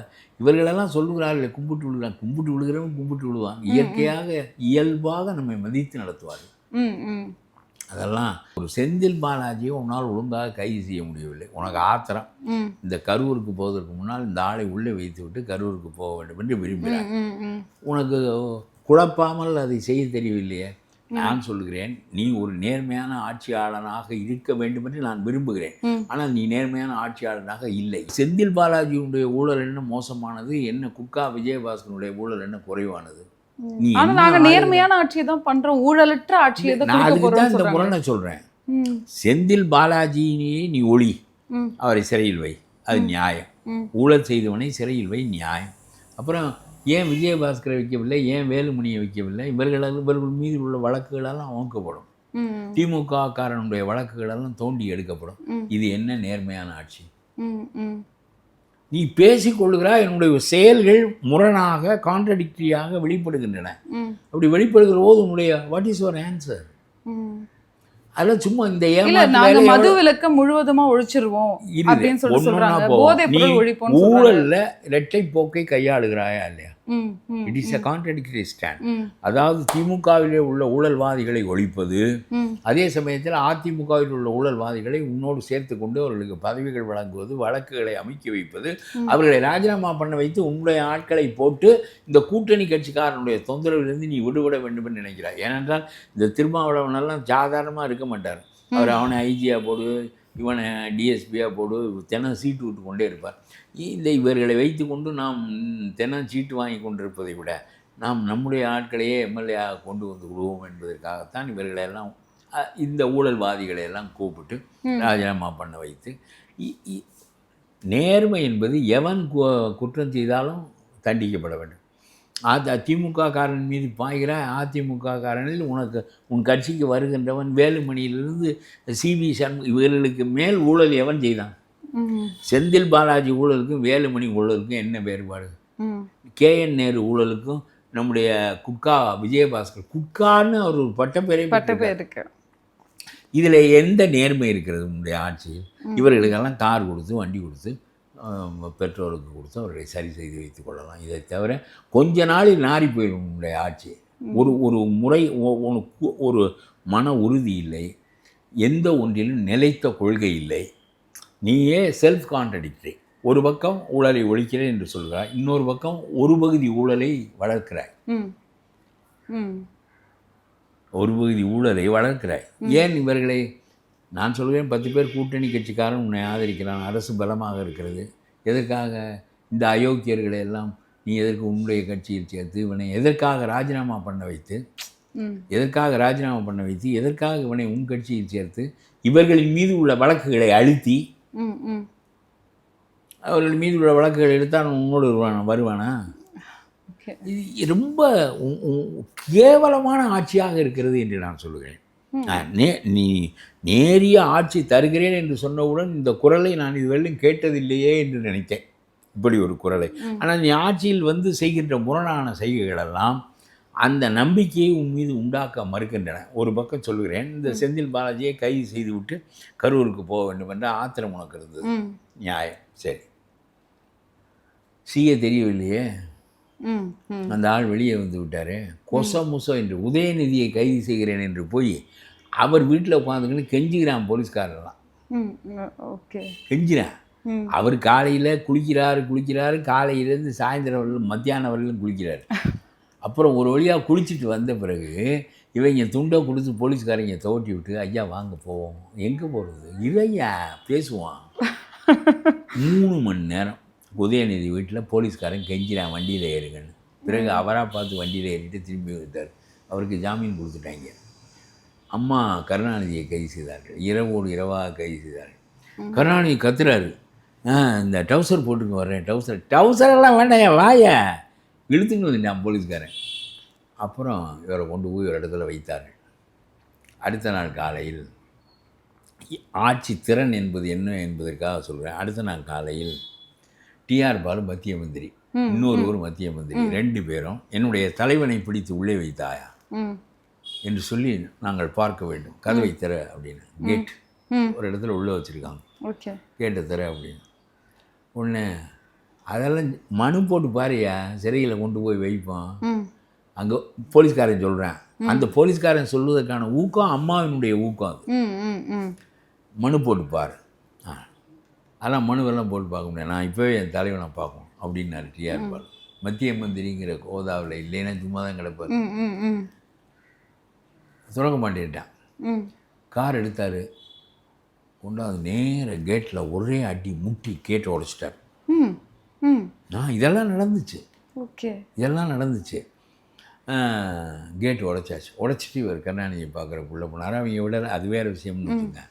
இவர்களெல்லாம் சொல்லுகிறார்கள், கும்பிட்டு விழுகிறவன் கும்பிட்டு விழுவான். இயற்கையாக இயல்பாக நம்மை மதித்து நடத்துவார்கள். அதெல்லாம் ஒரு செந்தில் பாலாஜியை உன்னால் ஒழுங்காக கைது செய்ய முடியவில்லை. உனக்கு ஆத்திரம், இந்த கரூருக்கு போவதற்கு முன்னால் இந்த ஆளை உள்ளே வைத்து விட்டு கரூருக்கு போக வேண்டும் என்று விரும்பினார். உனக்கு குழப்பாமல் அதை செய்ய தெரியவில்லையே. நான் சொல்லுகிறேன், நீ ஒரு நேர்மையான ஆட்சியாளனாக இருக்க வேண்டும் என்று நான் விரும்புகிறேன். ஆனால் நீ நேர்மையான ஆட்சியாளனாக இல்லை. செந்தில் பாலாஜியுடைய ஊழல் என்ன மோசமானது, என்ன குக்கா விஜயபாஸ்கருடைய ஊழல் என்ன குறைவானது? நாங்க நேர்மையான ஆட்சியை தான் பண்றோம், ஊழலற்ற ஆட்சியை தான். அதுதான் இந்த முரணை சொல்றேன். செந்தில் பாலாஜியை நீ ஒளி, அவரை சிறையில் வை, அது நியாயம். ஊழல் செய்தவனை சிறையில் வை, நியாயம். அப்புறம் ஏன் விஜயபாஸ்கரை வைக்கவில்லை, ஏன் வேலுமணியை வைக்கவில்லை? இவர்கள் மீது உள்ள வழக்குகளெல்லாம் அமுக்கப்படும். திமுக காரனுடைய வழக்குகளெல்லாம் தோண்டி எடுக்கப்படும். இது என்ன நேர்மையான ஆட்சி? நீ பேசிக்கொள்கிறாய், என்னுடைய செயல்கள் முரணாக, கான்ட்ரடிக்டரியாக வெளிப்படுகின்றன. அப்படி வெளிப்படுகிற போது உன்னுடைய வாட் இஸ் யுவர் ஆன்சர்? அதெல்லாம் சும்மா இந்த மது விலக்க முழுவதுமா ஒழிச்சிருவோம் அப்படின்னு சொல்லி சொல்றாங்க. போதைப் பொருள் ஒழிப்போம். ஊழல்ல இரட்டை போக்கை கையாளுகிறாயா இல்லையா? It is a contradictory stand. அதாவது திமுகவிலே உள்ள ஊழல்வாதிகளை ஒழிப்பது, அதே சமயத்தில் அதிமுகவில் உள்ள ஊழல்வாதிகளை உன்னோடு சேர்த்து கொண்டு அவர்களுக்கு பதவிகள் வழங்குவது, வழக்குகளை அமைக்க வைப்பது, அவர்களை ராஜினாமா பண்ண வைத்து உன்னுடைய ஆட்களை போட்டு இந்த கூட்டணி கட்சிக்காரனுடைய தொந்தரவிலிருந்து நீ விடுபட வேண்டும் என்று நினைக்கிறாய். ஏனென்றால் இந்த திருமாவளவனெல்லாம் சாதாரணமாக இருக்க மாட்டார். அவர் அவனை ஐஜியாக போடு, இவனை டிஎஸ்பியாக போடு, தினம் சீட்டு விட்டு கொண்டே இருப்பார். இந்த இவர்களை வைத்து கொண்டு நாம் தினம் சீட்டு வாங்கி கொண்டிருப்பதை விட நாம் நம்முடைய ஆட்களையே எம்எல்ஏயாக கொண்டு வந்து விடுவோம் என்பதற்காகத்தான் இவர்களெல்லாம் இந்த ஊழல்வாதிகளை எல்லாம் கூப்பிட்டு ராஜினாமா பண்ண வைத்து. நேர்மை என்பது எவன் குற்றம் செய்தாலும் தண்டிக்கப்பட வேண்டும். திமுக காரன் மீது பாய்கிற அதிமுக காரனில் உன் கட்சிக்கு வருகின்றவன் வேலுமணியிலிருந்து சிவி சண்முகம் இவர்களுக்கு மேல் ஊழல் எவன் செய்தான்? செந்தில் பாலாஜி ஊழலுக்கும் வேலுமணி ஊழலுக்கும் என்ன வேறுபாடு? KN நேரு ஊழலுக்கும் நம்முடைய குட்கா விஜயபாஸ்கர், குட்கான்னு ஒரு பட்டப்பேரை இருக்கு. இதில் எந்த நேர்மை இருக்கிறது உங்களுடைய ஆட்சியில்? இவர்களுக்கெல்லாம் கார் கொடுத்து, வண்டி கொடுத்து, பெற்றோருக்கு கொடுத்து அவர்களை சரி செய்து வைத்துக் கொள்ளலாம். இதை தவிர கொஞ்ச நாளில் நாறி போயிடும் உன்னுடைய ஆட்சி. ஒரு முறை உனக்கு ஒரு மன உறுதி இல்லை, எந்த ஒன்றிலும் நிலைத்த கொள்கை இல்லை, நீயே செல்ஃப் கான்ட்ரடிக்டரி. ஒரு பக்கம் ஊழலை ஒழிக்கிறேன் என்று சொல்கிறாய், இன்னொரு பக்கம் ஒரு பகுதி ஊழலை வளர்க்கிறாய். ஒரு பகுதி ஊழலை வளர்க்கிறாய். ஏன் இவர்களை நான் சொல்கிறேன், 10 பேர் கூட்டணி கட்சிக்காரன் உன்னை ஆதரிக்கிறான், அரசு பலமாக இருக்கிறது, எதற்காக இந்த அயோக்கியர்களை எல்லாம் நீ எதற்கு உன்னுடைய கட்சியில் சேர்த்து இவனை எதற்காக ராஜினாமா பண்ண வைத்து எதற்காக இவனை உன் கட்சியில் சேர்த்து இவர்களின் மீது உள்ள வழக்குகளை அழுத்தி அவர்கள் மீது உள்ள வழக்குகளை எடுத்தால் உன்னோடு வருவானா? இது ரொம்ப கேவலமான ஆட்சியாக இருக்கிறது என்று நான் சொல்லுகிறேன். நீ நேரிய ஆட்சி தருகிறேன் என்று சொன்னவுடன் இந்த குரலை நான் இதுவரையிலும் கேட்டதில்லையே என்று நினைத்தேன், இப்படி ஒரு குரலை. ஆனால் நீ ஆட்சியில் வந்து செய்கின்ற முரணான செய்கைகளெல்லாம் அந்த நம்பிக்கையை உன் மீது உண்டாக்க மறுக்கின்றன. ஒரு பக்கம் சொல்லுகிறேன், இந்த செந்தில் பாலாஜியை கைது செய்து விட்டு கரூருக்கு போக வேண்டும் என்ற ஆத்திரம் உனக்கு இருந்தது, நியாயம், சரி. சிஏ தெரியவில்லையே, அந்த ஆள் வெளியே வந்து விட்டார், கொசமுசோ என்று உதயநிதியை கைது செய்கிறேன் என்று போய் அவர் வீட்டில் உட்காந்துக்கின்னு கெஞ்சுகிறான் போலீஸ்காரெல்லாம். கெஞ்சிறான். அவர் காலையில் குளிக்கிறாரு, காலையிலேருந்து சாயந்தரம் வரலும் மத்தியானம் வரலும் குளிக்கிறார். அப்புறம் ஒரு வழியாக குளிச்சுட்டு வந்த பிறகு இவங்க துண்டை கொடுத்து போலீஸ்காரங்க துவட்டி விட்டு, ஐயா வாங்க போவோம். எங்கே போகிறது? இல்லையா பேசுவான். 3 மணி நேரம் உதயநிதி வீட்டில் போலீஸ்காரன் கெஞ்சிறான் வண்டியில் ஏறுங்கன்னு. பிறகு அவராக பார்த்து வண்டியில் ஏறிட்டு திரும்பி விட்டார். அவருக்கு ஜாமீன் கொடுத்துட்டாங்க. அம்மா கருணாநிதியை கைது செய்தார்கள், இரவோடு இரவாக கைது செய்தார்கள். கருணாநிதி கத்துறாரு, இந்த டவுசர் போட்டுக்கு வர்றேன், டவுசரெல்லாம் வேண்டாம் வாய இழுத்துன்னு வந்துட்டான் போலீஸ்காரன். அப்புறம் இவரை கொண்டு போய் ஒரு இடத்துல வைத்தார்கள். அடுத்த நாள் காலையில் ஆட்சி திறன் என்பது என்ன என்பதற்காக சொல்கிறேன். அடுத்த நாள் காலையில் டிஆர் பாலு மத்திய மந்திரி, இன்னொருவர் மத்திய மந்திரி, 2 பேரும் என்னுடைய தலைவனை பிடித்து உள்ளே வைத்தாயா என்று சொல்லி நாங்கள் பார்க்க வேண்டும், கதவை தர அப்படின்னு. கேட் ஒரு இடத்துல உள்ளே வச்சுருக்காங்க, கேட்டை தர அப்படின்னு. ஒன்று அதெல்லாம் மனு போட்டு பாரியா, சிறையில் கொண்டு போய் வைப்போம். அங்கே போலீஸ்காரன் சொல்கிறேன், அந்த போலீஸ்காரன் சொல்வதற்கான ஊக்கம் அம்மாவினுடைய ஊக்கம். அது மனு போட்டு பாரு. அதெல்லாம் மனுவெல்லாம் போட்டு பார்க்க முடியாது, நான் இப்போவே என் தலைவனை பார்க்கணும் அப்படின்னாரு டிஆர் பாலு. மத்திய மந்திரிங்கிற கோதாவில் இல்லைன்னா சும்மா தான் கிடப்பார். தொடங்க மாட்டேன்ட்டான். கார் எடுத்தார், கொண்டாந்து நேர கேட்டில் ஒரே அடி முட்டி கேட்டை உடைச்சிட்டார். இதெல்லாம் நடந்துச்சு. இதெல்லாம் நடந்துச்சு. கேட்டு உடைச்சாச்சு. உடைச்சிட்டு இவர் கருணாநிதியை பார்க்குறக்குள்ளே போனார். அவங்க விட அது வேறு விஷயம்னு வச்சுங்க.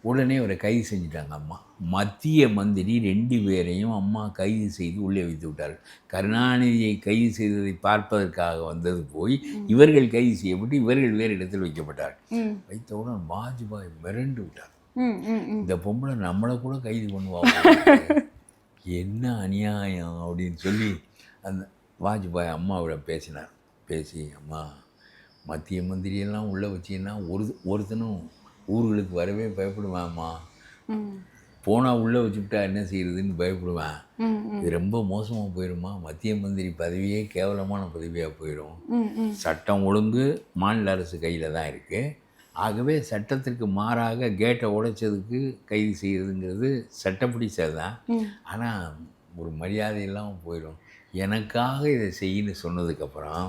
உடனே அவரை கைது செஞ்சுட்டாங்க அம்மா. மத்திய மந்திரி 2 பேரையும் அம்மா கைது செய்து உள்ளே வைத்து விட்டார்கள். கருணாநிதியை கைது செய்ததை பார்ப்பதற்காக வந்தது போய் இவர்கள் கைது செய்யப்பட்டு இவர்கள் வேறு இடத்தில் வைக்கப்பட்டார்கள். வைத்தவுடன் வாஜ்பாய் மிரண்டு விட்டார். இந்த பொம்பளை நம்மளை கூட கைது பண்ணுவாங்க, என்ன அநியாயம் அப்படின்னு சொல்லி அந்த வாஜ்பாய் அம்மாவிடம் பேசினார். பேசி, அம்மா மத்திய மந்திரியெல்லாம் உள்ளே வச்சிங்கன்னா ஒருத்தனும் ஊர்களுக்கு வரவே பயப்படுவாம்மா, போனால் உள்ளே வச்சுக்கிட்டா என்ன செய்யறதுன்னு பயப்படுவேன், இது ரொம்ப மோசமாக போயிடுமா, மத்திய மந்திரி பதவியே கேவலமான பதவியாக போயிடும், சட்டம் ஒழுங்கு மாநில அரசு கையில் தான் இருக்குது, ஆகவே சட்டத்திற்கு மாறாக கேட்டை உடைச்சதுக்கு கைது செய்கிறதுங்கிறது சட்டப்படி சரிதான், ஆனால் ஒரு மரியாதை இல்லாமல் போயிடும், எனக்காக இதை செய்யன்னு சொன்னதுக்கப்புறம்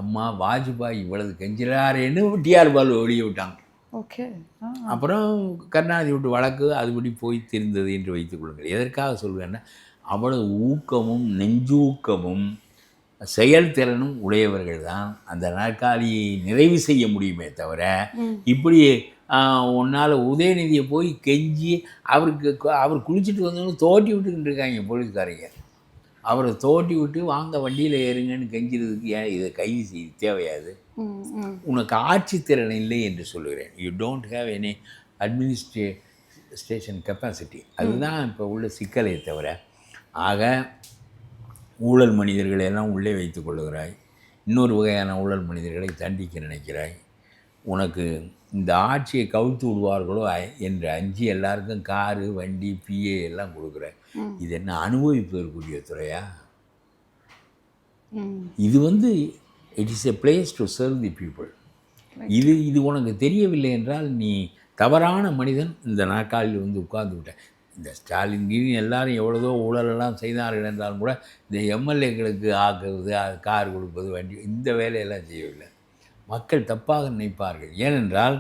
அம்மா வாஜ்பாய் இவ்வளவு கெஞ்சிறாரேன்னு டிஆர் பாலு வெளியே விட்டாங்க. அப்புறம் கருணாநிதி விட்டு வழக்கு அதுபடி போய் தெரிந்தது என்று வைத்துக் கொள்ளுங்கள். எதற்காக சொல்வேன்னா, அவ்வளவு ஊக்கமும் நெஞ்சூக்கமும் செயல்திறனும் உடையவர்கள் தான் அந்த நாற்காலியை நிறைவு செய்ய முடியுமே தவிர, இப்படி உன்னால் உதயநிதியை போய் கெஞ்சி அவர் குளிச்சுட்டு வந்தவங்க தோட்டி விட்டுக்கிட்டு இருக்காங்க போலீஸ்காரங்க. அவரை தோட்டி விட்டு வாங்க வண்டியில் ஏறுங்கன்னு கெஞ்சிறதுக்கு ஏன் இதை கைது செய்ய தேவையாது? உனக்கு ஆட்சி திறன் இல்லை என்று சொல்லுகிறேன். You don't have any administration capacity. அதுதான் இப்போ உள்ள சிக்கலை தவிர. ஆக ஊழல் மனிதர்களை எல்லாம் உள்ளே வைத்து கொள்ளுகிறாய், இன்னொரு வகையான ஊழல் மனிதர்களை தண்டிக்க நினைக்கிறாய். உனக்கு இந்த ஆட்சியை கவிழ்த்து விடுவார்களோ என்று அஞ்சு எல்லாருக்கும் காரு வண்டி பிஏ எல்லாம் கொடுக்குறேன். இது என்ன அனுபவிப்பதற்குரிய துறையா? இது it is a place to serve the people. இது உனக்கு தெரியவில்லை என்றால் நீ தவறான மனிதன். இந்த நாற்காலியில் உட்கார்ந்து விட்டேன். இந்த ஸ்டாலின் கீழ் எல்லாரும் எவ்வளோதோ ஊழலெல்லாம் செய்தார்கள் என்றாலும் கூட இந்த எம்எல்ஏக்களுக்கு ஆக்குறது, கார் கொடுப்பது, வண்டி, இந்த வேலையெல்லாம் செய்யவில்லை. மக்கள் தப்பாக நினைப்பார்கள். ஏனென்றால்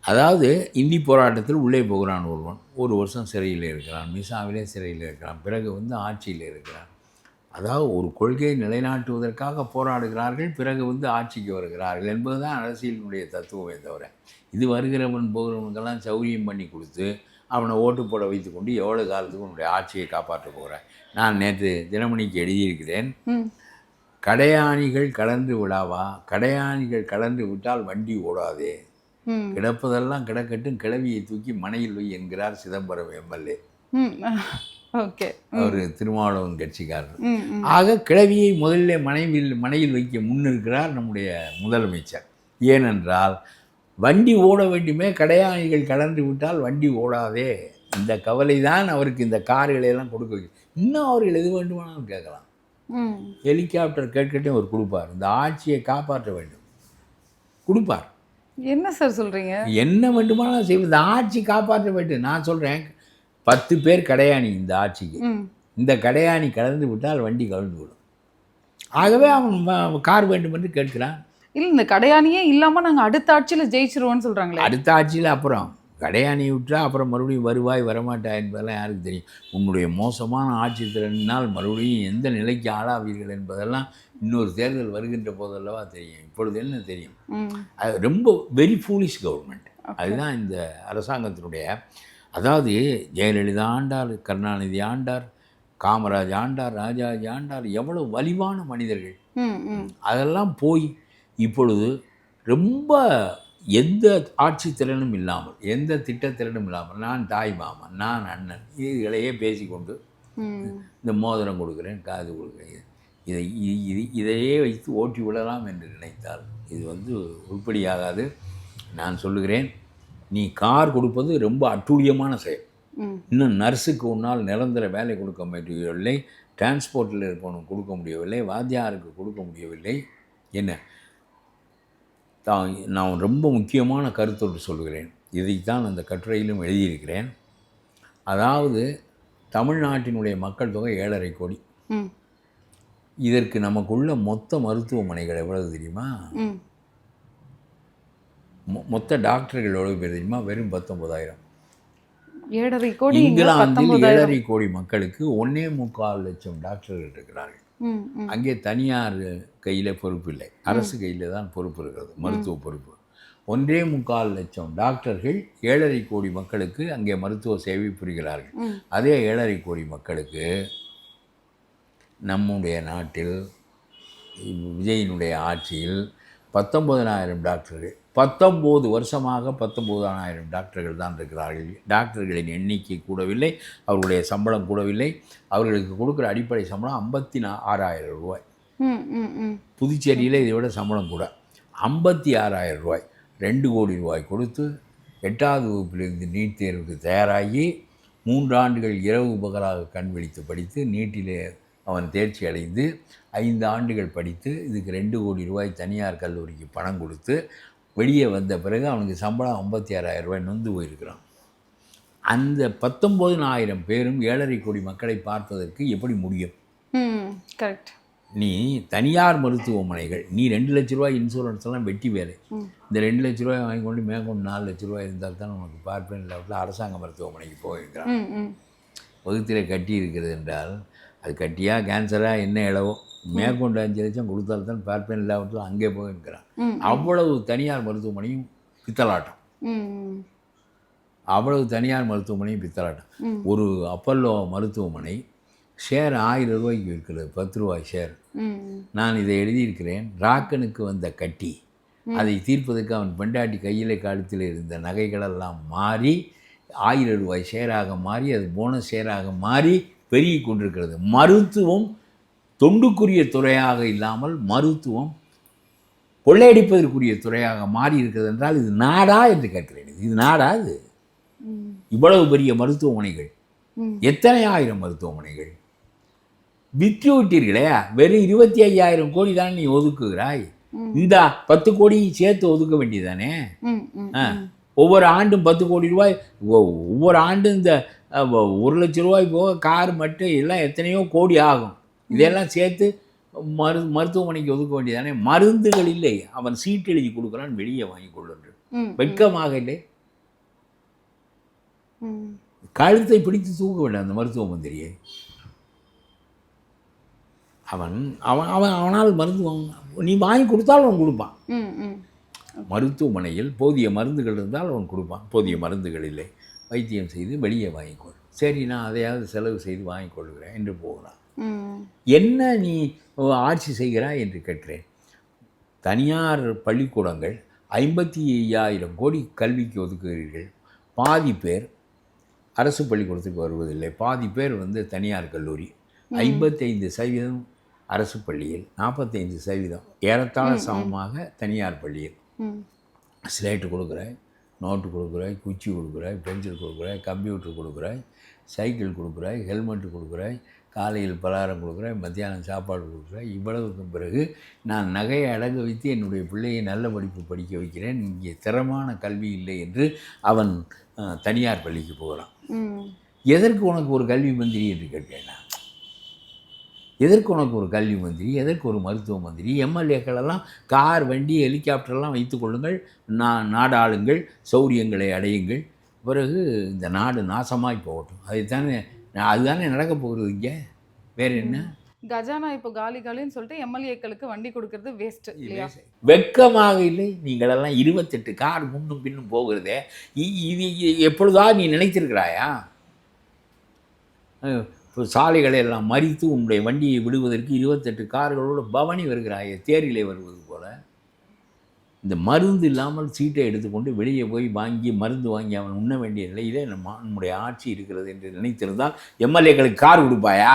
அதாவது இந்தி போராட்டத்தில் உள்ளே போகிறான் ஒருவன், 1 வருஷம் சிறையில் இருக்கிறான், மிசாவிலே சிறையில் இருக்கிறான், பிறகு ஆட்சியில் இருக்கிறான். அதாவது ஒரு கொள்கையை நிலைநாட்டுவதற்காக போராடுகிறார்கள், பிறகு ஆட்சிக்கு வருகிறார்கள் என்பது தான் அரசியலினுடைய தத்துவமே தவிர, இது வருகிறவன் போகிறவனுக்கெல்லாம் சௌரியம் பண்ணி கொடுத்து அவனை ஓட்டு போட வைத்து கொண்டு எவ்வளோ காலத்துக்கு உன்னுடைய ஆட்சியை காப்பாற்ற போகிறேன். நான் நேற்று தினமணிக்கு எழுதியிருக்கிறேன், கடையாணிகள் கலந்து விடாவா, கடையாணிகள் கலந்து விட்டால் வண்டி ஓடாதே, கிடப்பதெல்லாம் கிடக்கட்டும், கிளவியை தூக்கி மனையில் வை என்கிறார் சிதம்பரம் எம்எல்ஏ. ஓகே, அவர் திருமாவளவன் கட்சிக்காரர். ஆக கிளவியை முதல்ல மனையில் வைக்க முன்னிருக்கிறார் நம்முடைய முதலமைச்சர். ஏனென்றால் வண்டி ஓட வேண்டுமே, கடையாணிகள் கலந்து விட்டால் வண்டி ஓடாதே, இந்த கவலை தான் அவருக்கு இந்த கார்களையெல்லாம் கொடுக்க வைக்கும். இன்னும் அவர்கள் எது வேண்டுமானாலும் கேட்கலாம், ஹெலிகாப்டர் கேட்கட்டும் அவர் கொடுப்பார். இந்த ஆட்சியை காப்பாற்ற வேண்டும், கொடுப்பார். என்ன சார் சொல்கிறீங்க? என்ன வேண்டுமானாலும் செய்வது, இந்த ஆட்சி காப்பாற்ற வேண்டும். நான் சொல்கிறேன், 10 பேர் கடையாணி இந்த ஆட்சிக்கு, இந்த கடையாணி கலந்து விட்டால் வண்டி கலந்து விடும். ஆகவே அவன் கார் வேண்டும் என்று கேட்கிறான். இல்லை, இந்த கடையாணியே இல்லாமல் நாங்கள் அடுத்த ஆட்சியில் ஜெயிச்சிருவோன்னு சொல்கிறாங்களே. அடுத்த ஆட்சியில் அப்புறம் கடையாணி விட்டால் அப்புறம் மறுபடியும் வருவாய் வரமாட்டா என்பதெல்லாம் யாருக்கு தெரியும்? உன்னுடைய மோசமான ஆட்சி திறனால் மறுபடியும் எந்த நிலைக்கு ஆளாவீர்கள் என்பதெல்லாம் இன்னொரு தேர்தல் வருகின்ற போதல்லவா தெரியும். இப்பொழுது என்ன தெரியும்? அது ரொம்ப வெரி ஃபூலிஷ் கவர்மெண்ட். அதுதான் இந்த அரசாங்கத்தினுடைய, அதாவது ஜெயலலிதா ஆண்டார், கருணாநிதி ஆண்டார், காமராஜ் ஆண்டார், ராஜாஜி ஆண்டார், எவ்வளோ வலிவான மனிதர்கள். அதெல்லாம் போய் இப்பொழுது ரொம்ப எந்த ஆட்சி திறனும் இல்லாமல், எந்த திட்டத்திறனும் இல்லாமல், நான் தாய் மாமன், நான் அண்ணன், இதுகளையே பேசிக்கொண்டு இந்த மோதிரம் கொடுக்குறேன், காது கொடுக்குறேன், இதையே வைத்து ஓட்டி விடலாம் என்று நினைத்தால் இது உருப்படியாகாது. நான் சொல்லுகிறேன், நீ கார் கொடுப்பது ரொம்ப அட்டூழியமான செயல். இன்னும் நர்ஸுக்கு உன்னால் நிரந்தர வேலை கொடுக்க முடியவில்லை, டிரான்ஸ்போர்ட்டில் இருப்பவனுக்கு கொடுக்க முடியவில்லை, வாத்தியாருக்கு கொடுக்க முடியவில்லை. என்ன நான் ரொம்ப முக்கியமான கருத்தொன்று சொல்கிறேன், இதைத்தான் அந்த கட்டுரையிலும் எழுதியிருக்கிறேன். அதாவது தமிழ்நாட்டினுடைய மக்கள் தொகை 7.5 கோடி. இதற்கு நமக்குள்ள மொத்த மருத்துவமனைகள் எவ்வளவு தெரியுமா? மொத்த டாக்டர்கள் எவ்வளவு பேர் தெரியுமா? வெறும் 19,000. 7.5 கோடி. இங்கிலாந்தில் 7.5 கோடி மக்களுக்கு 1.25 லட்சம் டாக்டர்கள் இருக்கிறார்கள். அங்கே தனியார் கையில் பொறுப்பு இல்லை, அரசு கையில் தான் பொறுப்பு இருக்கிறது, மருத்துவ பொறுப்பு. 1.25 லட்சம் டாக்டர்கள் 7.5 கோடி மக்களுக்கு அங்கே மருத்துவ சேவை புரிகிறார்கள். அதே 7.5 கோடி மக்களுக்கு நம்முடைய நாட்டில் விஜயினுடைய ஆட்சியில் 19,000 டாக்டர்கள், 19 வருஷமாக 19,000 டாக்டர்கள் தான் இருக்கிறார்கள். டாக்டர்களின் எண்ணிக்கை கூடவில்லை, அவர்களுடைய சம்பளம் கூடவில்லை. அவர்களுக்கு கொடுக்குற அடிப்படை சம்பளம் 56,000 ரூபாய். புதுச்சேரியில் இதை விட சம்பளம் கூட 56,000 ரூபாய். 2 கோடி ரூபாய் கொடுத்து 8வது வகுப்பிலிருந்து நீட் தேர்வுக்கு தயாராகி 3 ஆண்டுகள் இரவு பகலாக கண் விழித்து படித்து நீட்டிலே அவன் தேர்ச்சி அடைந்து 5 ஆண்டுகள் படித்து இதுக்கு 2 கோடி ரூபாய் தனியார் கல்லூரிக்கு பணம் கொடுத்து வெளியே வந்த பிறகு அவனுக்கு சம்பளம் 56,000 ரூபாய் நொந்து போயிருக்கிறான். அந்த 19,000 பேரும் 7.5 கோடி மக்களை பார்ப்பதற்கு எப்படி முடியும்? கரெக்ட். நீ தனியார் மருத்துவமனைகள், நீ 2 லட்ச ரூபாய் இன்சூரன்ஸ் எல்லாம் வெட்டி வேலை. இந்த 2 லட்ச ரூபாய் வாங்கி கொண்டு மேற்கொண்டு 4 லட்ச ரூபாய் இருந்தால் தான் உனக்கு பார்ப்பேன் இல்லாமல் அரசாங்க மருத்துவமனைக்கு போயிருக்கிறான். வகுத்தில் கட்டி இருக்கிறது என்றால் அது கட்டியா கேன்சரா என்ன இளவோ, மேற்கொண்டு 5 லட்சம் கொடுத்தால்தான் பார்ப்பேன் இல்லாவற்றில் அங்கே போயிருக்கிறான். அவ்வளவு தனியார் மருத்துவமனையும் பித்தலாட்டம், அவ்வளவு தனியார் மருத்துவமனையும் பித்தலாட்டம். ஒரு அப்பல்லோ மருத்துவமனை ஷேர் 1000 ரூபாய்க்கு இருக்கிறது, 10 ரூபாய் ஷேர். நான் இதை எழுதியிருக்கிறேன். ராக்கனுக்கு வந்த கட்டி அதை தீர்ப்பதற்கு அவன் பெண்டாட்டி கையில் காலத்தில் இருந்த நகைகளெல்லாம் மாறி 1000 ரூபாய் ஷேராக மாறி அது போனஸ் ஷேராக மாறி பெருகி கொண்டிருக்கிறது. மருத்துவம் தொண்டுக்குரிய துறையாக இல்லாமல் மருத்துவம் கொள்ளையடிப்பதற்குரிய துறையாக மாறி இருக்கிறது என்றால் இது நாடா என்று கேட்கிறேன். இது நாடா? இது இவ்வளவு பெரிய மருத்துவமனைகள், எத்தனை ஆயிரம் மருத்துவமனைகள் விற்று விட்டீர்களே. வெறும் 25,000 கோடி தான் நீ ஒதுக்குகிறாய். இந்த 10 கோடி சேர்த்து ஒதுக்க வேண்டியதானே. ஒவ்வொரு ஆண்டும் 10 கோடி ரூபாய், ஒவ்வொரு ஆண்டும் இந்த 1 லட்சம் ரூபாய் போக கார் மட்டும் எல்லாம் எத்தனையோ கோடி ஆகும். இதெல்லாம் சேர்த்து மருத்துவமனைக்கு ஒதுக்க வேண்டியதானே. மருந்துகள் இல்லை, அவன் சீட்டு எழுதி கொடுக்குறான், வெளியே வாங்கி கொள்ளுன்று. வெட்கமாக இல்லை? கழுத்தை பிடித்து தூக்க வேண்டாம் அந்த மருத்துவ மந்திரியை. அவனால் மருந்து நீ வாங்கி கொடுத்தாலும் அவன் கொடுப்பான். மருத்துவமனையில் போதிய மருந்துகள் இருந்தால் அவன் கொடுப்பான். போதிய மருந்துகள் இல்லை, வைத்தியம் செய்து வெளியே வாங்கிக்கொள். சரி, நான் அதையாவது செலவு செய்து வாங்கிக் கொள்கிறேன் என்று போகிறான். என்ன நீ ஆட்சி செய்கிறாய் என்று கேட்கிறேன். தனியார் பள்ளிக்கூடங்கள் 55,000 கோடி கல்விக்கு ஒதுக்குகிறீர்கள். பாதி பேர் அரசு பள்ளிக்கூடத்துக்கு வருவதில்லை, பாதி பேர் தனியார் கல்லூரி. 55% அரசு பள்ளியில், 45% ஏறத்தாழ சமமாக தனியார் பள்ளியில். ஸ்லேட்டு கொடுக்குறாய், நோட்டு கொடுக்குறாய், குச்சி கொடுக்குறாய், பென்சில் கொடுக்குறாய், கம்ப்யூட்டர் கொடுக்குறாய், சைக்கிள் கொடுக்குறாய், ஹெல்மெட்டு கொடுக்குறாய், காலையில் பலகாரம் கொடுக்குறாய், மத்தியானம் சாப்பாடு கொடுக்குறாய். இவ்வளவுக்கும் பிறகு நான் நகையை அடங்க வைத்து என்னுடைய பிள்ளையை நல்ல படிப்பு படிக்க வைக்கிறேன், இங்கே திறமான கல்வி இல்லை என்று அவன் தனியார் பள்ளிக்கு போகிறான். எதற்கு உனக்கு ஒரு கல்வி மந்திரி என்று கேட்டேன் நான். எதற்கு உனக்கு ஒரு கல்வி மந்திரி, எதற்கு ஒரு மருத்துவ மந்திரி? எம்எல்ஏக்களெல்லாம் கார், வண்டி, ஹெலிகாப்டர்லாம் வைத்துக் கொள்ளுங்கள், நாடு ஆளுங்கள், சௌரியங்களை அடையுங்கள், பிறகு இந்த நாடு நாசமாய் போகட்டும். அதுதானே நடக்க போகிறது. இங்கே வேறு என்ன? கஜானா இப்போ காலி காலின்னு சொல்லிட்டு எம்எல்ஏக்களுக்கு வண்டி கொடுக்கறது வேஸ்ட் இல்லையா? வெட்கமாக இல்லை? நீங்களெல்லாம் 28 கார் முன்னும் பின்னும் போகிறதே, இது எப்பொழுதாவது நீ நினைத்திருக்கிறாயா? இப்போ சாலைகளை எல்லாம் மறித்து உன்னுடைய வண்டியை விடுவதற்கு 28 கார்களோடு பவனி வருகிறாயே, தேரிலே வருவது போல. இந்த மருந்து இல்லாமல் சீட்டை எடுத்துக்கொண்டு வெளியே போய் வாங்கி மருந்து வாங்கி அவன் உண்ண வேண்டிய நிலையிலே நம்முடைய ஆட்சி இருக்கிறது என்று நினைத்திருந்தால் எம்எல்ஏக்களுக்கு கார் கொடுப்பாயா?